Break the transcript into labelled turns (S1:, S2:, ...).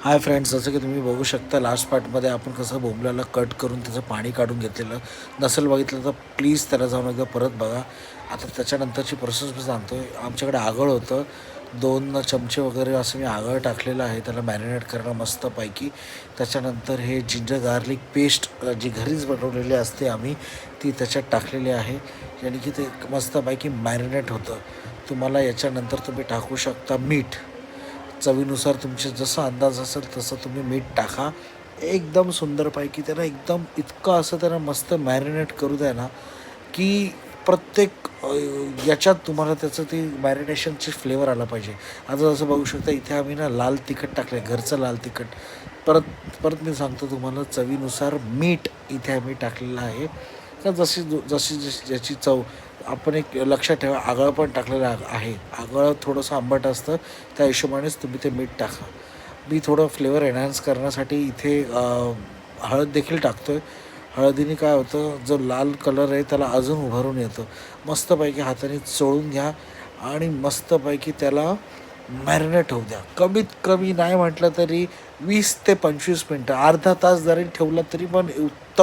S1: Hi friends, जसं की तुम्ही बघू शकता लास्ट पार्टमध्ये आपण कसं बोंबल्याला कट करून त्याचं पाणी काढून घेतलेलं. नसेल बघितलं तर प्लीज त्याला जाऊन एकदा परत बघा. आता त्याच्यानंतरची प्रोसेस मी सांगतो आहे. आमच्याकडे आगळ होतं, 2 चमचे वगैरे असं मी आगळ टाकलेलं आहे त्याला मॅरिनेट करणं मस्तपैकी. त्याच्यानंतर हे जिंजर गार्लिक पेस्ट जी घरीच बनवलेली असते आम्ही, ती त्याच्यात टाकलेली आहे, यानी की ते मस्तपैकी मॅरिनेट होतं. तुम्हाला याच्यानंतर तुम्ही टाकू शकता मीठ. चवीनुसार तुमचे जसा अंदाज असेल तसं तुम्ही मीठ टाका. एकदम सुंदरपैकी त्याला एकदम इतकं असं त्याला मस्त मॅरिनेट करू द्या ना, की प्रत्येक याच्यात तुम्हाला त्याचं ती मॅरिनेशनची फ्लेवर आला पाहिजे. आता जसं बघू शकता इथे आम्ही ना लाल तिखट टाकलं आहे, घरचं लाल तिखट. परत परत मी सांगतो तुम्हाला, चवीनुसार मीठ इथे आम्ही टाकलेलं आहे. तर जशी जशी जशी ज्याची चव आपण एक लक्षात ठेवा, आगळ पण टाकलेलं आहे. आगळ थोडंसं आंबट असतं, त्या हिशोबानेच तुम्ही ते मीठ टाका. मी थोडं फ्लेवर एन्हान्स करण्यासाठी इथे हळद देखील टाकतो आहे. हळदीने काय होतं, जो लाल कलर आहे त्याला अजून उभारून येतं. मस्तपैकी हाताने चोळून घ्या आणि मस्तपैकी त्याला मॅरिनेट होऊ द्या. कमीत कमी नाही म्हटलं तरी 20 ते 25 मिनटं, अर्धा तास जरी ठेवलं तरी पण उत्तम.